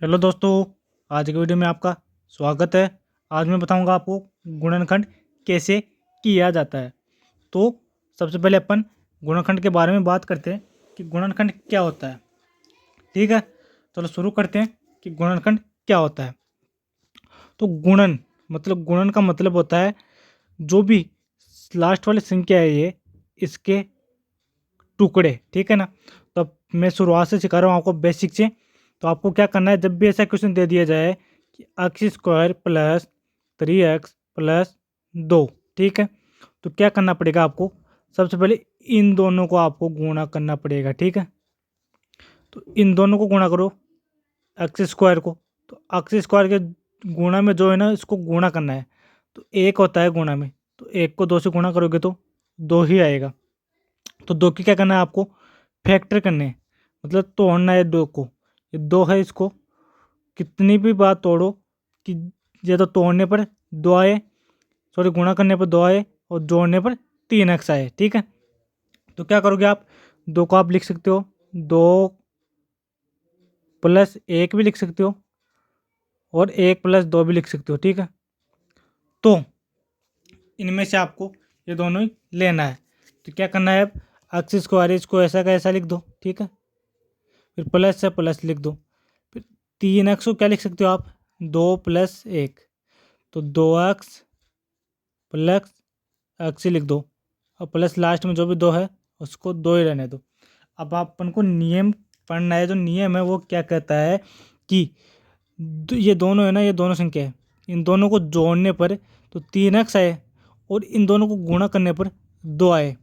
Hello दोस्तों। आज के वीडियो में आपका स्वागत है। आज मैं बताऊंगा आपको गुणनखंड कैसे किया जाता है। तो सबसे पहले अपन गुणनखंड के बारे में बात करते हैं कि गुणनखंड क्या होता है। ठीक है, चलो शुरू करते हैं कि गुणनखंड क्या होता है। तो गुणन का मतलब होता है जो भी लास्ट वाली संख्या है ये इसके टुकड़े। ठीक है ना। तो अब मैं शुरुआत से सिखा रहा हूँ आपको बेसिक से। तो आपको क्या करना है, जब भी ऐसा क्वेश्चन दे दिया जाए कि x square plus 3x plus 2, ठीक है, तो क्या करना पड़ेगा आपको, सबसे पहले इन दोनों को आपको गुणा करना पड़ेगा। ठीक है, तो इन दोनों को गुणा करो एक्स स्क्वायर को। तो एक्स स्क्वायर के गुणा में जो है ना, इसको गुणा करना है। तो एक होता है गुणा में, तो एक को 2 से गुणा करोगे तो 2 ही आएगा। तो 2 की क्या करना है आपको, फैक्टर करने हैं, मतलब तोड़ना है 2 को। ये 2 है, इसको कितनी भी बार तोड़ो कि ये तो तोड़ने पर 2 आए, सॉरी गुणा करने पर 2 आए और जोड़ने पर 3x आए। ठीक है, तो क्या करोगे आप, 2 को आप लिख सकते हो 2 प्लस 1 भी लिख सकते हो और 1 प्लस 2 भी लिख सकते हो। ठीक है, तो इनमें से आपको ये दोनों ही लेना है। तो क्या करना है, अब एक्स स्क्वायर इसको ऐसा का ऐसा लिख दो। ठीक है, फिर प्लस से प्लस लिख दो। फिर 3x को क्या लिख सकते हो आप, 2 प्लस 1, तो 2x प्लस एक्स ही लिख दो और प्लस लास्ट में जो भी 2 है उसको 2 ही रहने दो। अब अपन को नियम पढ़ना है। जो नियम है वो क्या कहता है कि ये दोनों है ना, ये दोनों संख्या है, इन दोनों को जोड़ने पर तो 3x आए और इन दोनों को गुणा करने पर 2 आए।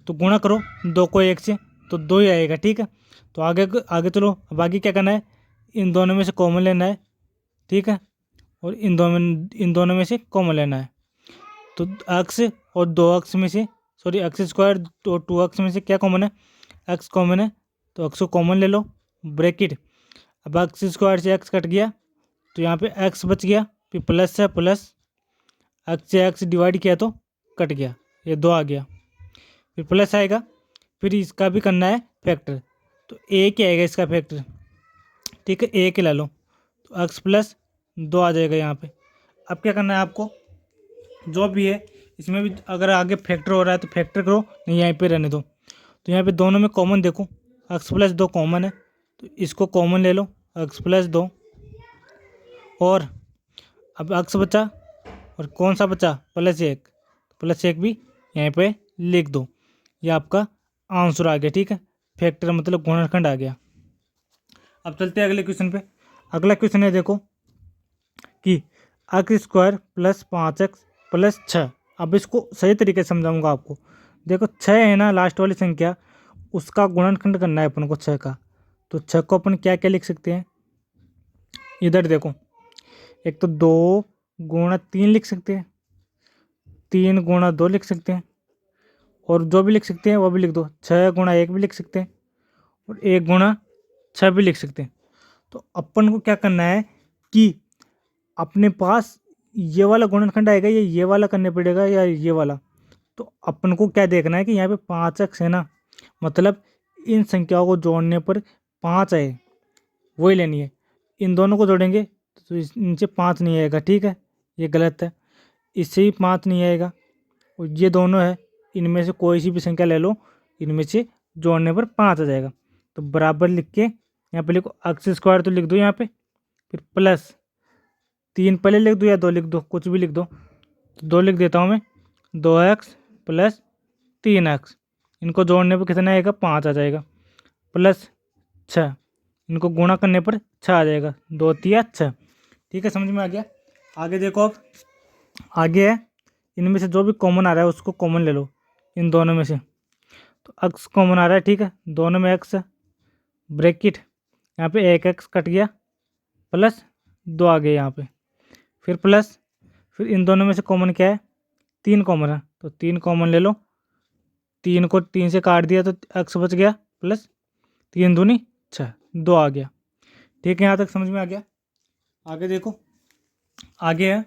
तो गुणा करो 2 को 1 से तो 2 ही आएगा। ठीक है, तो आगे आगे चलो। अब आगे क्या करना है, इन दोनों में से कॉमन लेना है। ठीक है, और इन दोनों में से कॉमन लेना है। तो एक्स और 2x में से, सॉरी एक्स स्क्वायर और 2x में से क्या कॉमन है, एक्स कॉमन है, तो एक्स को कॉमन ले लो, ब्रैकेट। अब एक्स स्क्वायर से एक्स कट गया तो यहाँ पे एक्स बच गया, फिर प्लस है प्लस, एक्स से एक्स डिवाइड किया तो कट गया, ये 2 आ गया, फिर प्लस आएगा, फिर इसका भी करना है फैक्टर, तो एक ही आएगा इसका फैक्टर। ठीक है, एक ही ला लो, तो एक्स प्लस 2 आ जाएगा यहाँ पे। अब क्या करना है आपको, जो भी है इसमें भी अगर आगे फैक्टर हो रहा है तो फैक्टर करो, नहीं यहीं पे रहने दो। तो यहाँ पे दोनों में कॉमन देखो, एक्स प्लस 2 कॉमन है तो इसको कॉमन ले लो, एक्स प्लस 2। और अब एक्स बचा और कौन सा बचा, प्लस 1, तो प्लस 1 भी यहीं पे लिख दो। ये आपका आंसर आ गया। ठीक है, फैक्टर मतलब गुणनखंड आ गया। अब चलते हैं अगले क्वेश्चन पे। अगला क्वेश्चन है देखो कि x square plus 5x plus 6। अब इसको सही तरीके से समझाऊंगा आपको। देखो 6 है ना लास्ट वाली संख्या, उसका गुणनखंड करना है अपन को 6 का। तो 6 को अपन क्या क्या लिख सकते हैं, इधर देखो, एक तो 2 गुणा 3 लिख सकते हैं, 3 गुणा 2 लिख सकते हैं, और जो भी लिख सकते हैं वो भी लिख दो, 6 गुणा 1 भी लिख सकते हैं और 1 गुणा 6 भी लिख सकते हैं। तो अपन को क्या करना है कि अपने पास ये वाला गुणनखंड आएगा, ये वाला करने पड़ेगा या ये वाला। तो अपन को क्या देखना है कि यहाँ पे 5x है ना, मतलब इन संख्याओं को जोड़ने पर 5 आए, वही लेनी है। इन दोनों को जोड़ेंगे तो इनसे 5 नहीं आएगा। ठीक है, ये गलत है, इससे ही 5 नहीं आएगा। और ये दोनों है, इनमें से कोई सी भी संख्या ले लो, इनमें से जोड़ने पर 5 आ जाएगा। तो बराबर लिख के यहाँ पे लिखो, एक्स स्क्वायर तो लिख दो यहाँ पे, फिर प्लस 3 पहले लिख दो या 2 लिख दो, कुछ भी लिख दो, तो 2 लिख देता हूँ मैं, 2x प्लस 3x, इनको जोड़ने पर कितना आएगा, 5 आ जाएगा, प्लस 6, इनको गुणा करने पर 6 आ जाएगा, 2 तिया 6। ठीक है, समझ में आ गया। आगे देखो, अब आगे है, इनमें से जो भी कॉमन आ रहा है उसको कॉमन ले लो इन दोनों में से। तो x कॉमन आ रहा है, ठीक है, दोनों में x है, ब्रैकेट, यहाँ पे 1x कट गया, प्लस 2 आ गए यहाँ पे, फिर प्लस, फिर इन दोनों में से कॉमन क्या है, 3 कॉमन है, तो 3 कॉमन ले लो, 3 को 3 से काट दिया तो x बच गया, प्लस 3 दूनी 6, 2 आ गया। ठीक है, यहाँ तक समझ में आ गया। आगे देखो, आगे है,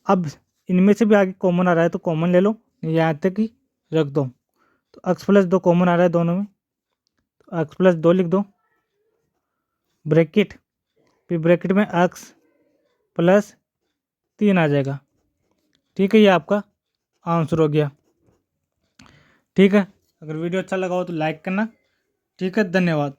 अब इनमें से भी आगे कॉमन आ रहा है तो कॉमन ले लो, यहाँ तक ही रख दो। तो x प्लस 2 कॉमन आ रहा है दोनों में, तो x प्लस 2 लिख दो, ब्रैकेट, फिर ब्रैकेट में x प्लस 3 आ जाएगा। ठीक है, ये आपका आंसर हो गया। ठीक है, अगर वीडियो अच्छा लगा हो तो लाइक करना। ठीक है, धन्यवाद।